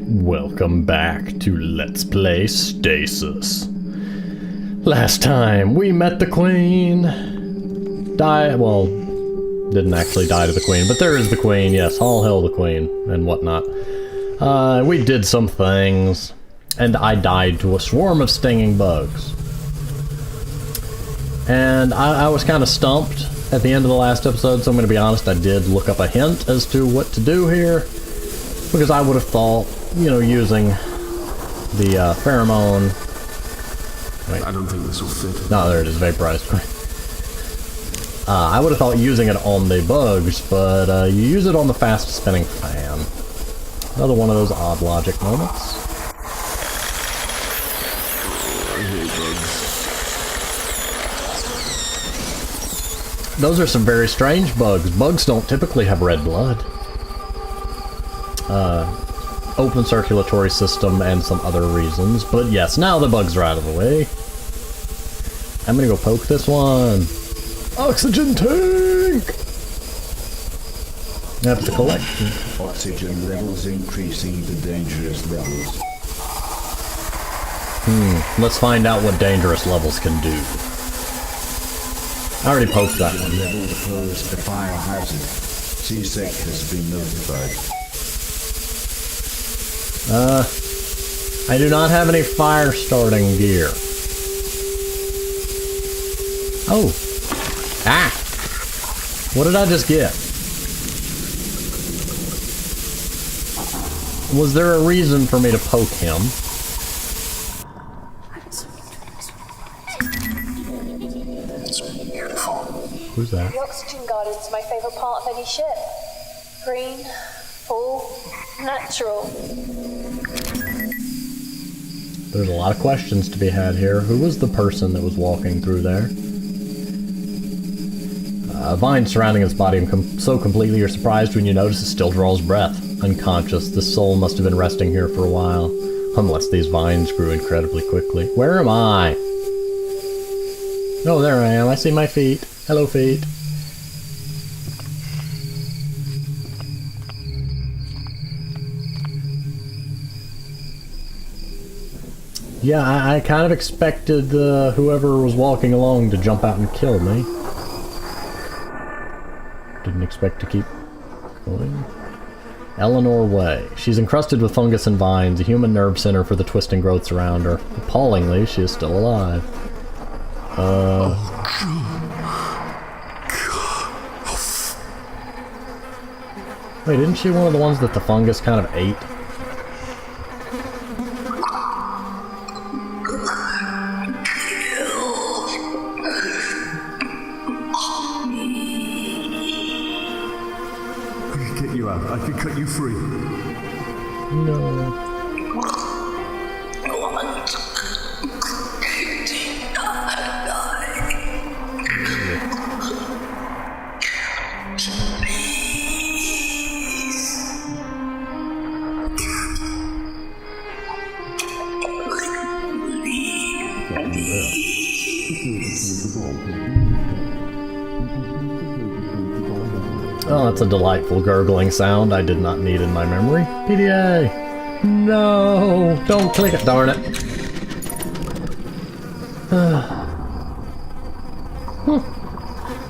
Welcome back to Let's Play Stasis. Last time we met the Queen. Well, didn't actually die to the Queen, but there is the Queen, yes, all hail the Queen, and whatnot. We did some things, and I died to a swarm of stinging bugs. And I was kind of stumped at the end of the last episode, so I'm going to be honest, I did look up a hint as to what to do here, because I would have thought, you know, using the pheromone... Wait. I don't think this will fit. No, there it is, vaporized. I would have thought using it on the bugs, but you use it on the fast spinning fan. Another one of those odd logic moments. I hate bugs. Those are some very strange bugs. Bugs don't typically have red blood. Open circulatory system and some other reasons. But yes, now the bugs are out of the way. I'm gonna go poke this one. Oxygen tank! That's the collection. Oxygen levels increasing to dangerous levels. Let's find out what dangerous levels can do. I already poked that one. Level pose a fire hazard. CSEC has been notified. I do not have any fire starting gear. Oh. Ah! What did I just get? Was there a reason for me to poke him? Who's that? The oxygen garden's my favourite part of any ship. Green, full, natural. There's a lot of questions to be had here. Who was the person that was walking through there? A vine surrounding its body, so completely you're surprised when you notice it still draws breath. Unconscious, the soul must have been resting here for a while. Unless these vines grew incredibly quickly. Where am I? Oh, there I am. I see my feet. Hello, feet. Yeah, I kind of expected whoever was walking along to jump out and kill me. Didn't expect to keep going. Eleanor Way. She's encrusted with fungus and vines, a human nerve center for the twisting growths around her. Appallingly, she is still alive. Wait, isn't she one of the ones that the fungus kind of ate? I can get you out. I can cut you free. No. Oh, that's a delightful gurgling sound I did not need in my memory. PDA! No! Don't click it, darn it!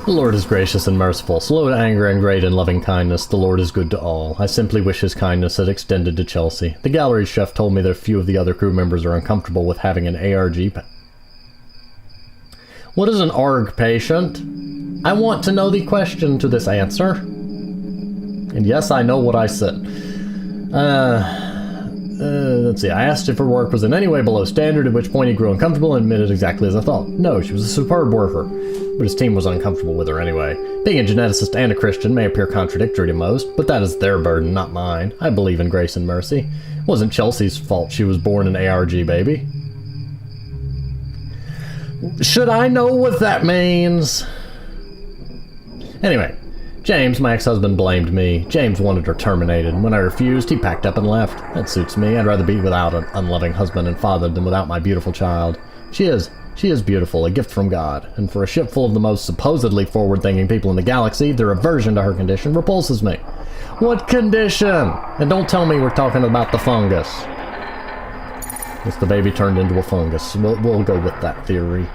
The Lord is gracious and merciful, slow to anger and great in loving kindness. The Lord is good to all. I simply wish his kindness had extended to Chelsea. The gallery chef told me that a few of the other crew members are uncomfortable with having an ARG What is an ARG patient? I want to know the question to this answer. And yes, I know what I said. Let's see. I asked if her work was in any way below standard, at which point he grew uncomfortable and admitted exactly as I thought. No, she was a superb worker, but his team was uncomfortable with her anyway. Being a geneticist and a Christian may appear contradictory to most, but that is their burden, not mine. I believe in grace and mercy. It wasn't Chelsea's fault she was born an ARG baby. Should I know what that means? Anyway, James, my ex-husband, blamed me. James wanted her terminated, and when I refused, he packed up and left. That suits me. I'd rather be without an unloving husband and father than without my beautiful child. She is beautiful, a gift from God, and for a ship full of the most supposedly forward-thinking people in the galaxy, their aversion to her condition repulses me. What condition? And don't tell me we're talking about the fungus. It's the baby turned into a fungus. We'll go with that theory.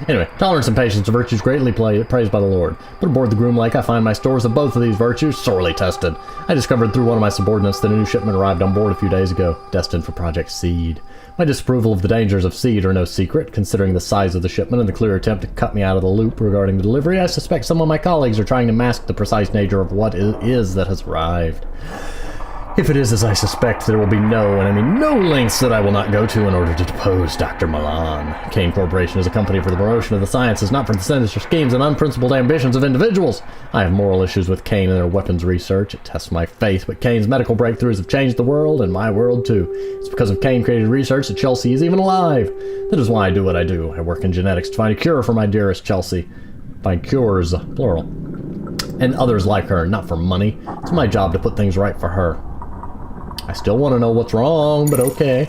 Anyway, tolerance and patience are virtues greatly praised by the Lord. But aboard the Groom Lake, I find my stores of both of these virtues sorely tested. I discovered through one of my subordinates that a new shipment arrived on board a few days ago, destined for Project Seed. My disapproval of the dangers of Seed are no secret, considering the size of the shipment and the clear attempt to cut me out of the loop regarding the delivery. I suspect some of my colleagues are trying to mask the precise nature of what it is that has arrived. If it is as I suspect, there will be no, and I mean no, lengths that I will not go to in order to depose Dr. Milan. Kane Corporation is a company for the promotion of the sciences, not for the sinister schemes and unprincipled ambitions of individuals. I have moral issues with Kane and their weapons research. It tests my faith, but Kane's medical breakthroughs have changed the world, and my world too. It's because of Kane-created research that Chelsea is even alive. That is why I do what I do. I work in genetics to find a cure for my dearest Chelsea. Find cures, plural. And others like her, not for money. It's my job to put things right for her. I still want to know what's wrong, but okay.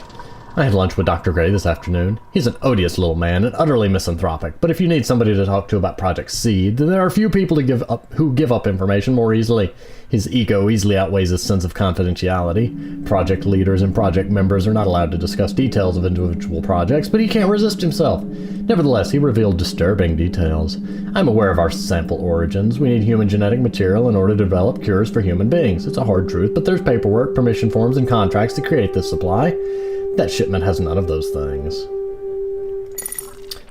I had lunch with Dr. Gray this afternoon. He's an odious little man and utterly misanthropic, but if you need somebody to talk to about Project Seed, then there are few people who give up information more easily. His ego easily outweighs his sense of confidentiality. Project leaders and project members are not allowed to discuss details of individual projects, but he can't resist himself. Nevertheless, he revealed disturbing details. I'm aware of our sample origins. We need human genetic material in order to develop cures for human beings. It's a hard truth, but there's paperwork, permission forms, and contracts to create this supply. That shipment has none of those things.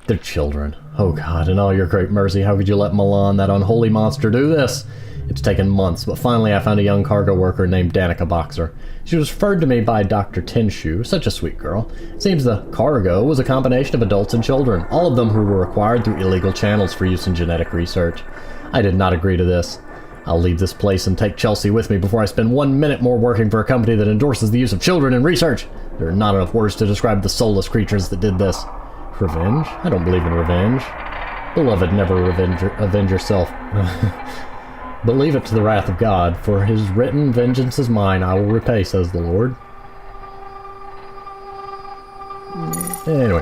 They're children. Oh God, in all your great mercy, how could you let Milan, that unholy monster, do this? It's taken months, but finally I found a young cargo worker named Danica Boxer. She was referred to me by Dr. Tinshu, such a sweet girl. It seems the cargo was a combination of adults and children, all of them who were acquired through illegal channels for use in genetic research. I did not agree to this. I'll leave this place and take Chelsea with me before I spend 1 minute more working for a company that endorses the use of children in research. There are not enough words to describe the soulless creatures that did this. Revenge? I don't believe in revenge. Beloved, never avenge yourself. But leave it to the wrath of God, for his written, vengeance is mine, I will repay, says the Lord. Anyway,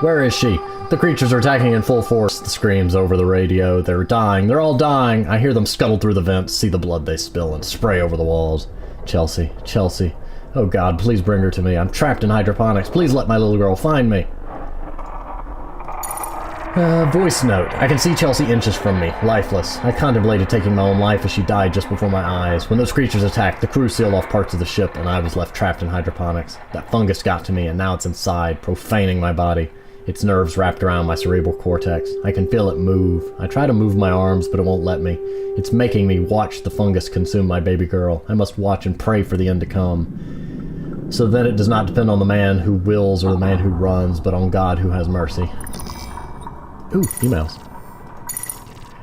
where is she? The creatures are attacking in full force. The screams over the radio. They're dying. They're all dying. I hear them scuttle through the vents, see the blood they spill, and spray over the walls. Chelsea, Chelsea. Oh God, please bring her to me. I'm trapped in hydroponics. Please let my little girl find me. Voice note. I can see Chelsea inches from me, lifeless. I contemplated taking my own life as she died just before my eyes. When those creatures attacked, the crew sealed off parts of the ship, and I was left trapped in hydroponics. That fungus got to me, and now it's inside, profaning my body. Its nerves wrapped around my cerebral cortex. I can feel it move. I try to move my arms, but it won't let me. It's making me watch the fungus consume my baby girl. I must watch and pray for the end to come. So then it does not depend on the man who wills or the man who runs, but on God who has mercy. Ooh, emails.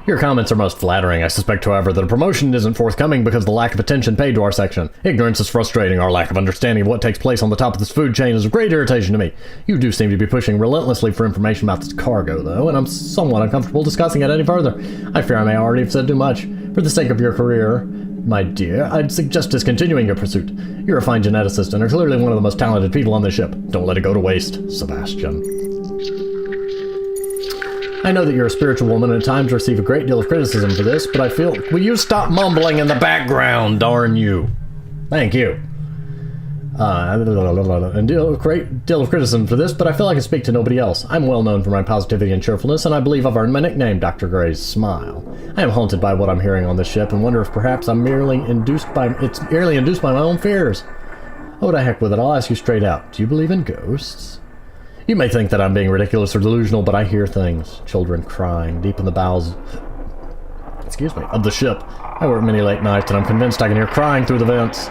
Your comments are most flattering. I suspect, however, that a promotion isn't forthcoming because of the lack of attention paid to our section. Ignorance is frustrating. Our lack of understanding of what takes place on the top of this food chain is of great irritation to me. You do seem to be pushing relentlessly for information about this cargo, though, and I'm somewhat uncomfortable discussing it any further. I fear I may already have said too much. For the sake of your career, my dear, I'd suggest discontinuing your pursuit. You're a fine geneticist and are clearly one of the most talented people on this ship. Don't let it go to waste, Sebastian. I know that you're a spiritual woman and at times receive a great deal of criticism for this, but I feel... Will you stop mumbling in the background, darn you? Thank you. And a great deal of criticism for this, but I feel I can speak to nobody else. I'm well known for my positivity and cheerfulness, and I believe I've earned my nickname, Dr. Gray's Smile. I am haunted by what I'm hearing on this ship and wonder if perhaps it's merely induced by my own fears. Oh, to heck with it, I'll ask you straight out. Do you believe in ghosts? You may think that I'm being ridiculous or delusional, but I hear things. Children crying deep in the bowels of the ship. I work many late nights, and I'm convinced I can hear crying through the vents.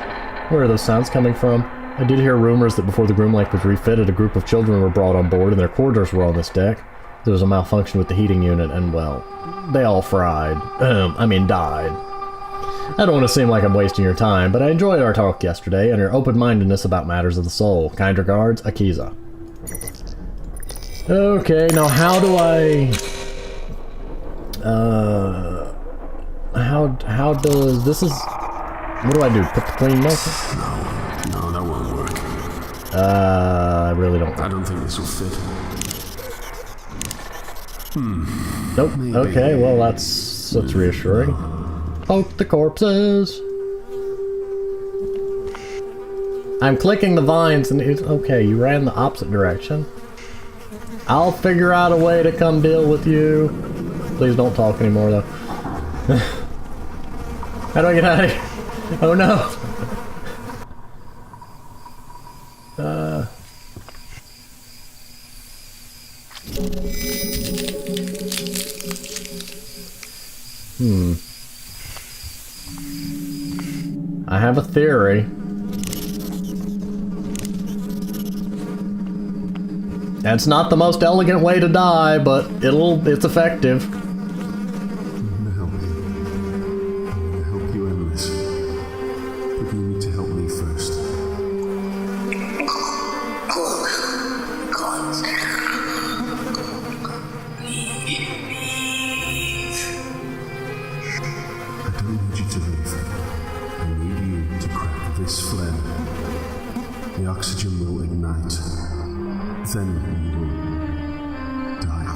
Where are those sounds coming from? I did hear rumors that before the Groom Lake was refitted, a group of children were brought on board, and their quarters were on this deck. There was a malfunction with the heating unit, and, well, they all died. I don't want to seem like I'm wasting your time, but I enjoyed our talk yesterday, and your open-mindedness about matters of the soul. Kind regards, Akiza. Okay, now how do I... How does... This is... What do I do? Put the clean marker? No, that won't work. I really don't. I don't think this will fit. Nope. Maybe. Okay, well that's reassuring. Poke the corpses. I'm clicking the vines and it's okay, you ran the opposite direction. I'll figure out a way to come deal with you. Please don't talk anymore though. How do I get out of here? Oh no! I have a theory. That's not the most elegant way to die, but it's effective. I'm gonna help you. I'm gonna help you end this. But you need to help me first. I don't need you to leave. I need you to crack this flame. The oxygen will ignite. Then you will die.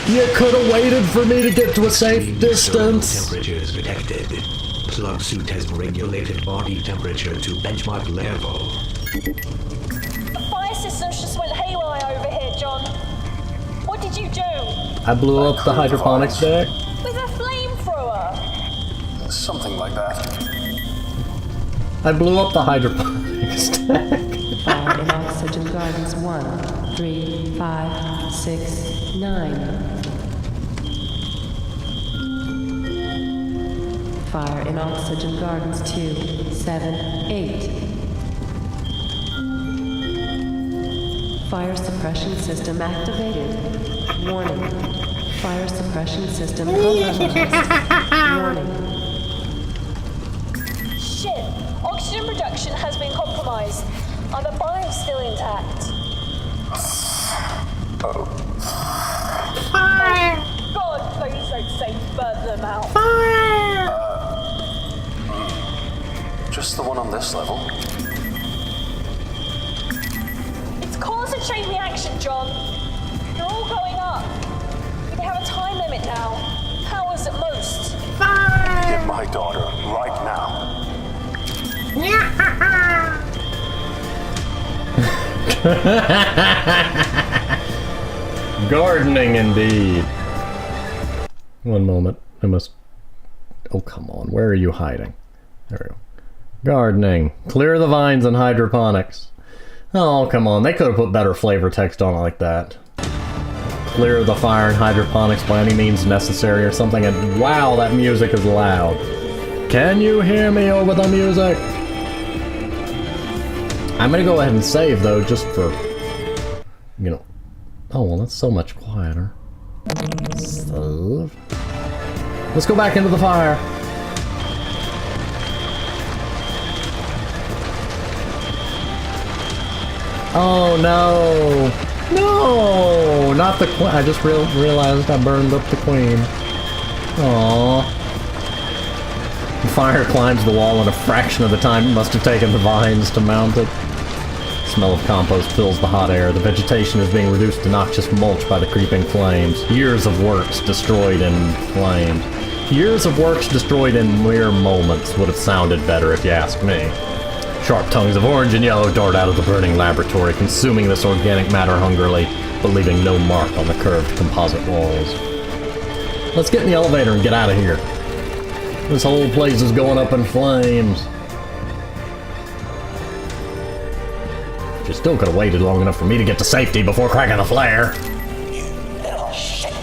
You could have waited for me to get to a safe distance. Temperatures detected. Plug suit has regulated body temperature to benchmark level. The fire systems just went haywire over here, John. What did you do? I blew up the hydroponics deck. With a flamethrower? Something like that. I blew up the hydroponics deck. Fire in Oxygen Gardens 1, 3, 5, 6, 9. Fire in Oxygen Gardens 2, 7, 8. Fire suppression system activated. Warning. Fire suppression system compromised. Warning. Shit! Oxygen production has been compromised. Are the bios still intact? Fire! God, please don't say burn them out. Fire! Just the one on this level. It's cause and chain reaction, John. They're all going up. We have a time limit now. Hours at most. Fire! Get my daughter right now. Gardening indeed. One moment. I must... Oh, come on. Where are you hiding? There we go. Gardening. Clear the vines and hydroponics. Oh, come on. They could have put better flavor text on it like that. Clear the fire and hydroponics by any means necessary or something. And wow, that music is loud. Can you hear me over the music? I'm gonna go ahead and save though, just for, you know. Oh, well, that's so much quieter. Save. Let's go back into the fire. Oh no! No! Not the queen. I just realized I burned up the queen. Aww. The fire climbs the wall in a fraction of the time it must have taken the vines to mount it. The smell of compost fills the hot air. The vegetation is being reduced to noxious mulch by the creeping flames. Years of works destroyed in flames. Years of works destroyed in mere moments would have sounded better if you ask me. Sharp tongues of orange and yellow dart out of the burning laboratory, consuming this organic matter hungrily, but leaving no mark on the curved composite walls. Let's get in the elevator and get out of here. This whole place is going up in flames. She still could have waited long enough for me to get to safety before cracking the flare. You little shit!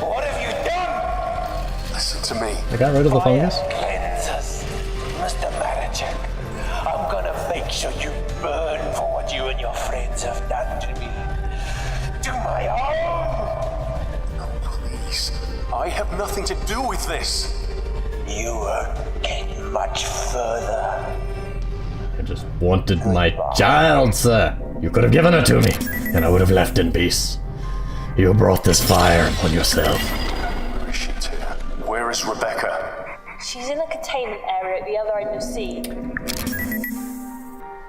What have you done? Listen to me. I got rid of the fungus. Cleanses. Mr. Manager, I'm gonna make sure you burn for what you and your friends have done to me. To my own! Please. I have nothing to do with this. You won't get much further. I just wanted my child, sir. You could have given her to me, and I would have left in peace. You brought this fire upon yourself. Where is she to? Where is Rebecca? She's in a containment area at the other end of sea.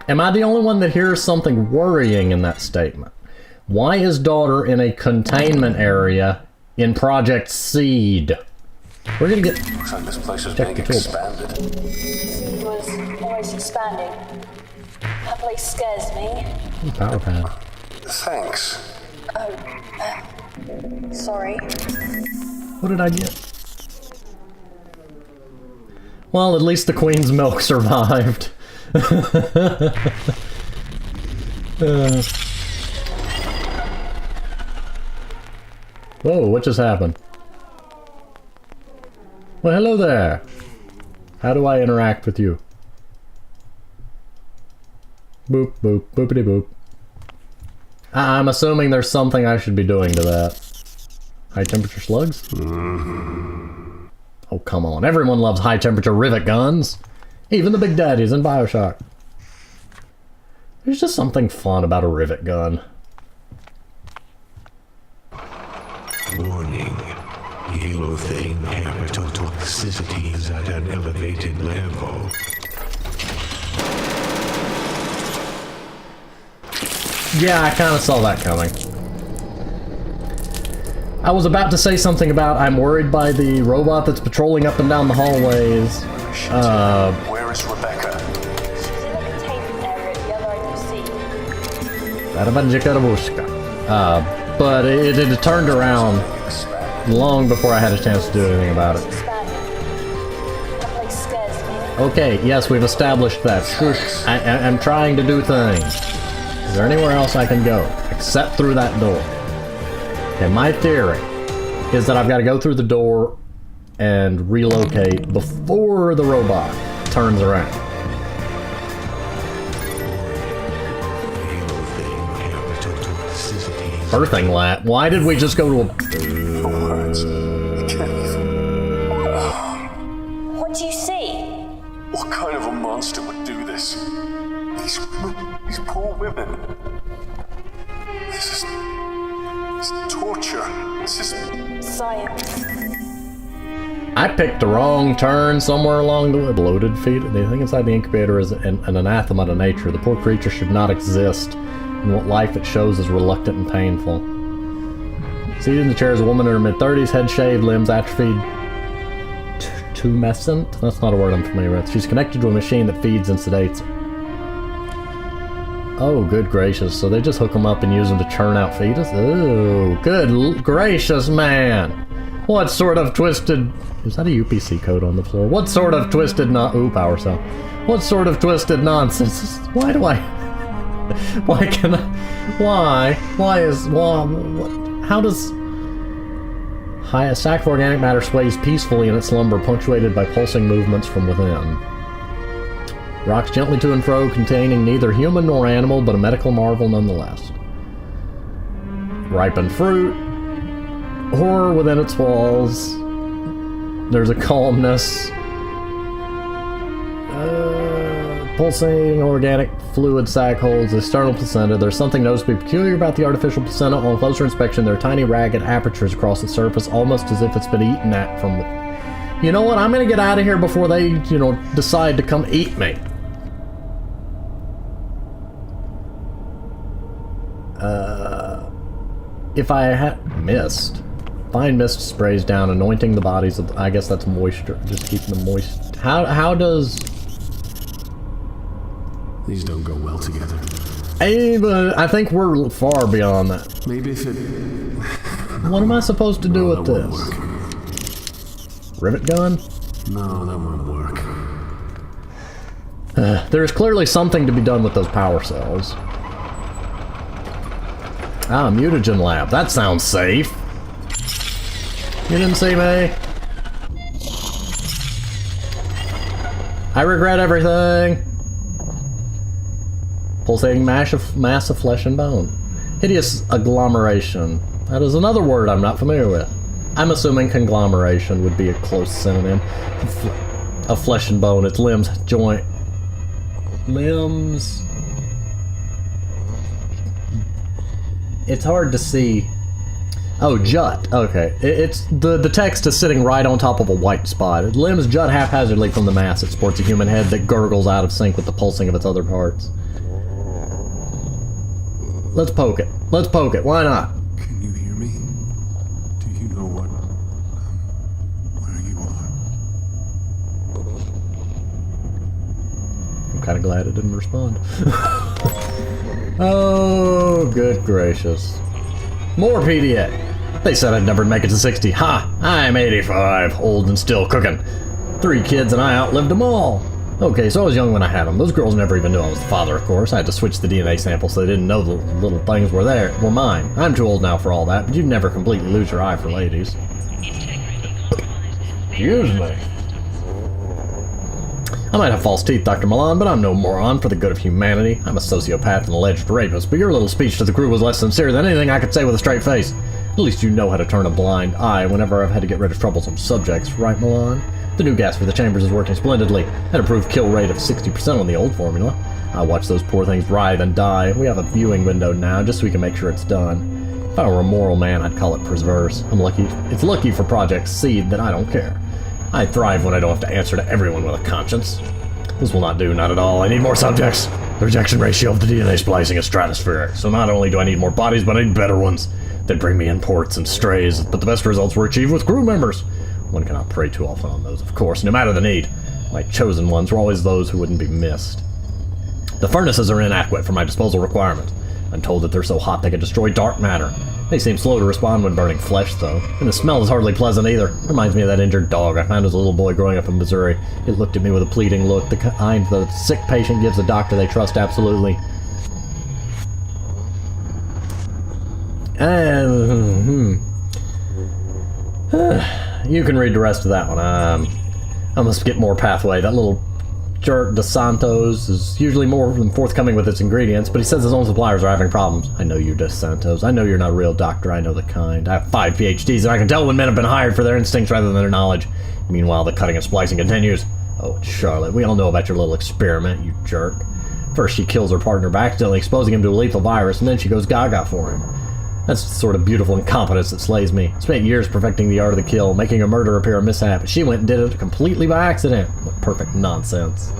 Am I the only one that hears something worrying in that statement? Why is daughter in a containment area in Project Seed? We're gonna get... Looks like this place is Check being the toolbox. expanded. Seed was always expanding. That place scares me. Power pad. Thanks. Sorry. What did I get? Well, at least the Queen's milk survived. Whoa, what just happened? Well, hello there. How do I interact with you? Boop, boop, boopity boop. I'm assuming there's something I should be doing to that. High temperature slugs? Oh, come on. Everyone loves high temperature rivet guns. Even the big daddies in Bioshock. There's just something fun about a rivet gun. Warning. Halothane hepatotoxicity is at an elevated level. Yeah, I kind of saw that coming. I was about to say something about I'm worried by the robot that's patrolling up and down the hallways. Where is Rebecca? She's in a containment area at the other end of sea. But it had turned around long before I had a chance to do anything about it. Expanding. That place scares me. Okay, yes, we've established that. Shush. I'm trying to do things. Is there anywhere else I can go? Except through that door. Okay, my theory is that I've got to go through the door and relocate before the robot turns around. Birthing lab? Why did we just go to a... What do you see? What kind of a monster would do this? These poor women. This is torture. This is... Science. I picked the wrong turn somewhere along the way. Bloated feet. The thing inside the incubator is an anathema to nature. The poor creature should not exist. And what life it shows is reluctant and painful. Seated in the chair is a woman in her mid-30s, head shaved, limbs atrophied. Tumescent? That's not a word I'm familiar with. She's connected to a machine that feeds and sedates her. Oh, good gracious. So they just hook them up and use them to churn out fetus? Oh, good gracious, man. What sort of twisted... Is that a UPC code on the floor? What sort of twisted ooh, power cell. What sort of twisted nonsense? Why do I... Why can I... Why? How does... A sack of organic matter sways peacefully in its slumber, punctuated by pulsing movements from within. Rocks gently to and fro, containing neither human nor animal, but a medical marvel nonetheless. Ripened fruit. Horror within its walls. There's a calmness. Pulsating organic fluid sac holds external placenta. There's something noticeably peculiar about the artificial placenta. On closer inspection, there are tiny ragged apertures across the surface, almost as if it's been eaten at from within. You know what? I'm gonna get out of here before they, decide to come eat me. If I had mist. Fine mist sprays down, anointing the bodies of... I guess that's moisture. Just keeping them moist. How does... These don't go well together. But I think we're far beyond that. Maybe if it... What am I supposed to do with that won't this? work. Rivet gun? No, that won't work. There's clearly something to be done with those power cells. Ah, mutagen lab. That sounds safe. You didn't see me. I regret everything. Pulsating mass of flesh and bone. Hideous agglomeration. That is another word I'm not familiar with. I'm assuming conglomeration would be a close synonym. Of flesh and bone, its limbs, joint. limbs. It's hard to see. Oh, jut. Okay. It's the text is sitting right on top of a white spot. Limbs jut haphazardly from the mass. It sports a human head that gurgles out of sync with the pulsing of its other parts. Let's poke it. Let's poke it. Why not? Can you hear me? Do you know where you are? I'm kind of glad it didn't respond. Oh, good gracious. More PDA. They said I'd never make it to 60. Ha! I'm 85, old and still cooking. 3 kids and I outlived them all. Okay, so I was young when I had them. Those girls never even knew I was the father, of course. I had to switch the DNA sample so they didn't know the little things were mine. I'm too old now for all that, but you'd never completely lose your eye for ladies. Excuse me. I might have false teeth, Dr. Milan, but I'm no moron for the good of humanity. I'm a sociopath and alleged rapist, but your little speech to the crew was less sincere than anything I could say with a straight face. At least you know how to turn a blind eye whenever I've had to get rid of troublesome subjects, right, Milan? The new gas for the chambers is working splendidly. An approved kill rate of 60% on the old formula. I watch those poor things writhe and die. We have a viewing window now, just so we can make sure it's done. If I were a moral man, I'd call it perverse. It's lucky for Project Seed that I don't care. I thrive when I don't have to answer to everyone with a conscience. This will not do, not at all. I need more subjects. The rejection ratio of the DNA splicing is stratospheric, so not only do I need more bodies, but I need better ones. They bring me imports and strays, but the best results were achieved with crew members. One cannot prey too often on those, of course, no matter the need. My chosen ones were always those who wouldn't be missed. The furnaces are inadequate for my disposal requirements. I'm told that they're so hot they could destroy dark matter. They seem slow to respond when burning flesh, though, and the smell is hardly pleasant either. Reminds me of that injured dog I found as a little boy growing up in Missouri. It looked at me with a pleading look, the kind the sick patient gives a doctor they trust absolutely. You can read the rest of that one. I must get more pathway. That little jerk DeSantos is usually more than forthcoming with its ingredients, but he says his own suppliers are having problems. I know you, DeSantos. I know you're not a real doctor. I know the kind. I have 5 PhDs, and I can tell when men have been hired for their instincts rather than their knowledge. Meanwhile, the cutting and splicing continues. Oh, it's Charlotte. We all know about your little experiment, you jerk. First, she kills her partner by accidentally exposing him to a lethal virus, and then she goes gaga for him. That's the sort of beautiful incompetence that slays me. I spent years perfecting the art of the kill, making a murder appear a mishap. She went and did it completely by accident. What perfect nonsense.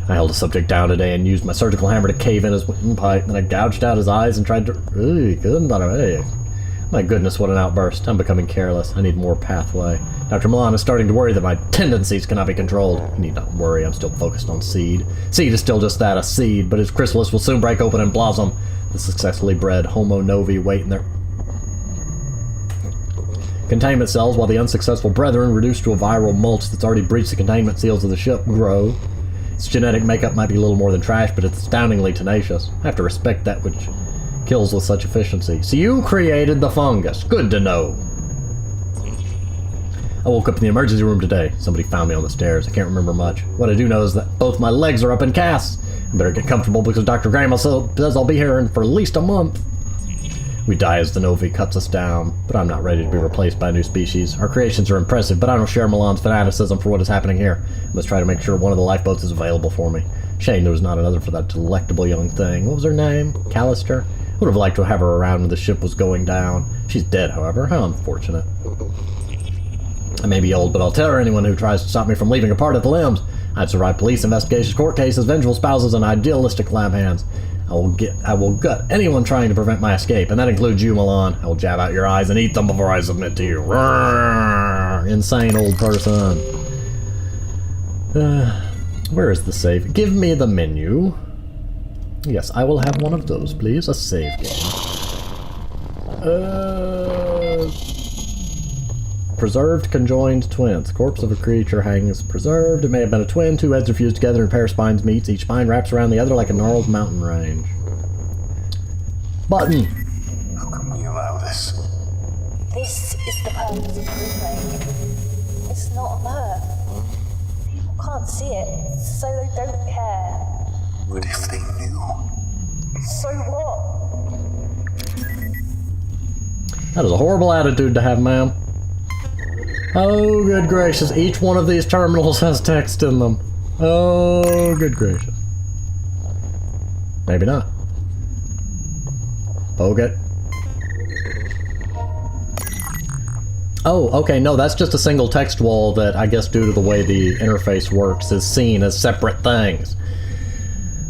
I held a subject down today and used my surgical hammer to cave in his windpipe, then I gouged out his eyes and tried to... My goodness, what an outburst. I'm becoming careless. I need more pathway. Dr. Milan is starting to worry that my tendencies cannot be controlled. You need not worry, I'm still focused on seed. Seed is still just that, a seed, but its chrysalis will soon break open and blossom. The successfully bred Homo novi wait in their containment cells while the unsuccessful brethren, reduced to a viral mulch that's already breached the containment seals of the ship, grow. Its genetic makeup might be a little more than trash, but it's astoundingly tenacious. I have to respect that which kills with such efficiency. So you created the fungus. Good to know. I woke up in the emergency room today. Somebody found me on the stairs. I can't remember much. What I do know is that both my legs are up in casts. I better get comfortable because Dr. Graham says I'll be here for at least a month. We die as the Novi cuts us down, but I'm not ready to be replaced by a new species. Our creations are impressive, but I don't share Milan's fanaticism for what is happening here. I must try to make sure one of the lifeboats is available for me. Shame there was not another for that delectable young thing. What was her name? Callister? Would have liked to have her around when the ship was going down. She's dead, however. How unfortunate. I may be old, but I'll tell her anyone who tries to stop me from leaving a part of the limbs. I'd survive police investigations, court cases, vengeful spouses, and idealistic lab hands. I will gut anyone trying to prevent my escape, and that includes you, Milan. I will jab out your eyes and eat them before I submit to you. Roar! Insane old person. Where is the save? Give me the menu. Yes, I will have one of those, please. A save game. Preserved conjoined twins. Corpse of a creature hangs preserved. It may have been a twin. 2 heads are fused together and a pair of spines meets. Each spine wraps around the other like a gnarled mountain range. Button. How can we allow this? This is the purpose of proofing. It's not on Earth. People can't see it, so they don't care. What if they knew? So what? That is a horrible attitude to have, ma'am. Oh, good gracious. Each one of these terminals has text in them. Oh, good gracious. Maybe not. Okay. Oh, okay, no, that's just a single text wall that, I guess due to the way the interface works, is seen as separate things.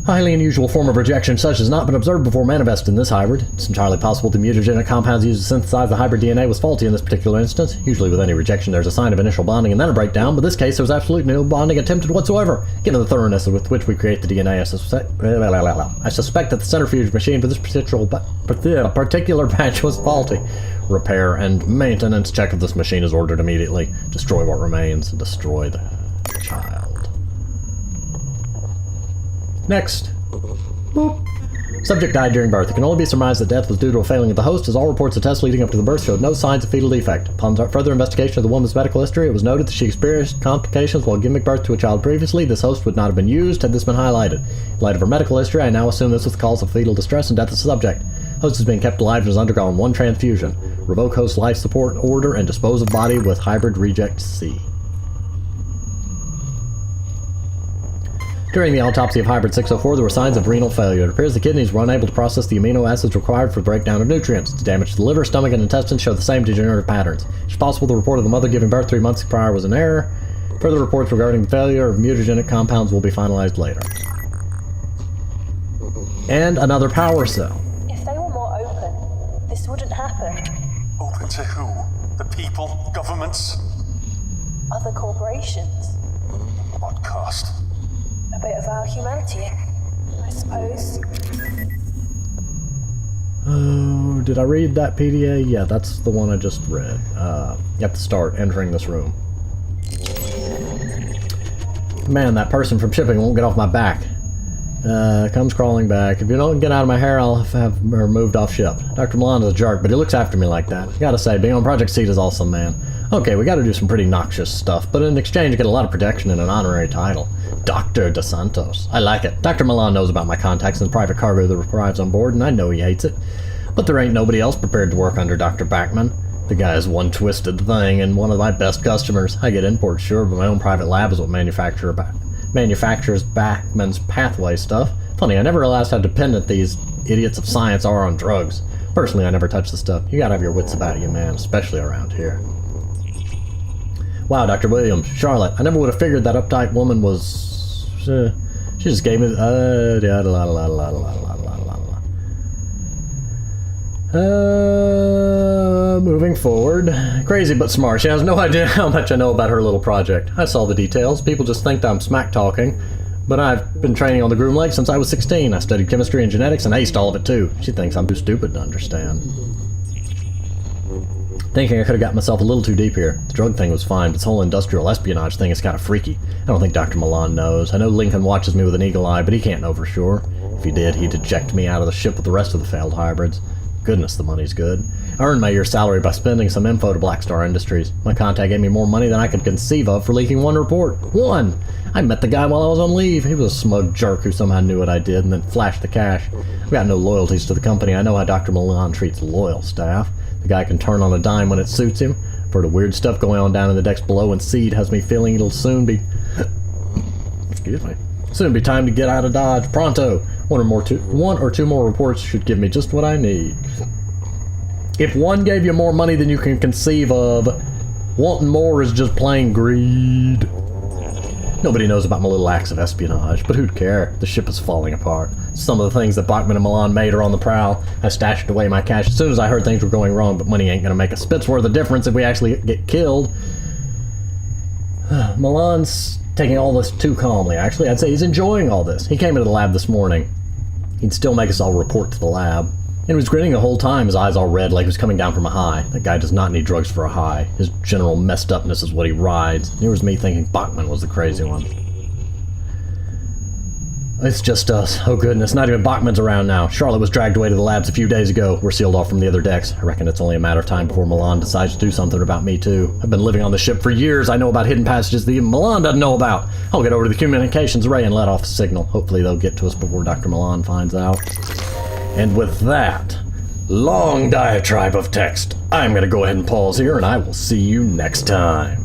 A highly unusual form of rejection such has not been observed before manifested in this hybrid. It's entirely possible the mutagenic compounds used to synthesize the hybrid DNA was faulty in this particular instance. Usually with any rejection there's a sign of initial bonding and then a breakdown, but in this case there was absolutely no bonding attempted whatsoever. Given the thoroughness with which we create the DNA, I suspect that the centrifuge machine for this particular batch was faulty. Repair and maintenance check of this machine is ordered immediately. Destroy what remains. Destroy the child. Next. Boop. Subject died during birth. It can only be surmised that death was due to a failing of the host, as all reports of tests leading up to the birth showed no signs of fetal defect. Upon further investigation of the woman's medical history, it was noted that she experienced complications while giving birth to a child previously. This host would not have been used had this been highlighted. In light of her medical history, I now assume this was the cause of fetal distress and death of the subject. Host is being kept alive and has undergone 1 transfusion. Revoke host life support order and dispose of body with hybrid reject C. During the autopsy of Hybrid 604, there were signs of renal failure. It appears the kidneys were unable to process the amino acids required for the breakdown of nutrients. The damage to the liver, stomach, and intestines show the same degenerative patterns. It's possible the report of the mother giving birth 3 months prior was an error. Further reports regarding the failure of mutagenic compounds will be finalized later. And another power cell. If they were more open, this wouldn't happen. Open to who? The people? Governments? Other corporations. What cost? A bit of our humanity, I suppose. Oh, did I read that PDA? Yeah, that's the one I just read. At the start, entering this room. Man, that person from shipping won't get off my back. Comes crawling back. If you don't get out of my hair, I'll have her moved off ship. Dr. Milan is a jerk, but he looks after me like that. Gotta say, being on Project Seed is awesome, man. Okay, we gotta do some pretty noxious stuff, but in exchange you get a lot of protection and an honorary title. Dr. De Santos. I like it. Dr. Milan knows about my contacts in the private cargo that arrives on board, and I know he hates it. But there ain't nobody else prepared to work under Dr. Bachman. The guy's one twisted thing and one of my best customers. I get imports, sure, but my own private lab is what manufactures Bachman's pathway stuff. Funny, I never realized how dependent these idiots of science are on drugs. Personally, I never touch the stuff. You gotta have your wits about you, man, especially around here. Wow, Dr. Williams, Charlotte, I never would have figured that uptight woman was... she just gave me... moving forward. Crazy but smart. She has no idea how much I know about her little project. I saw the details. People just think that I'm smack talking. But I've been training on the Groom Lake since I was 16. I studied chemistry and genetics and aced all of it too. She thinks I'm too stupid to understand. Thinking I could have got myself a little too deep here. The drug thing was fine, but this whole industrial espionage thing is kind of freaky. I don't think Dr. Milan knows. I know Lincoln watches me with an eagle eye, but he can't know for sure. If he did, he'd eject me out of the ship with the rest of the failed hybrids. Goodness, the money's good. I earned my year's salary by spending some info to Black Star Industries. My contact gave me more money than I could conceive of for leaking 1 report. 1! I met the guy while I was on leave. He was a smug jerk who somehow knew what I did and then flashed the cash. I've got no loyalties to the company. I know how Dr. Milan treats loyal staff. The guy can turn on a dime when it suits him. For the weird stuff going on down in the decks below, and Seed has me feeling it'll soon be... Excuse me. Soon be time to get out of Dodge. Pronto! 1 or 2 more reports should give me just what I need. If one gave you more money than you can conceive of, wanting more is just plain greed. Nobody knows about my little acts of espionage, but who'd care? The ship is falling apart. Some of the things that Bachman and Milan made are on the prowl. I stashed away my cash as soon as I heard things were going wrong, but money ain't gonna make a spit's worth of difference if we actually get killed. Milan's taking all this too calmly, actually. I'd say he's enjoying all this. He came into the lab this morning. He'd still make us all report to the lab. And he was grinning the whole time, his eyes all red like he was coming down from a high. That guy does not need drugs for a high. His general messed upness is what he rides. Here was me thinking Bachman was the crazy one. It's just us. Oh goodness, not even Bachman's around now. Charlotte was dragged away to the labs a few days ago. We're sealed off from the other decks. I reckon it's only a matter of time before Milan decides to do something about me too. I've been living on the ship for years. I know about hidden passages that even Milan doesn't know about. I'll get over to the communications array and let off a signal. Hopefully they'll get to us before Dr. Milan finds out. And with that long diatribe of text, I'm going to go ahead and pause here, and I will see you next time.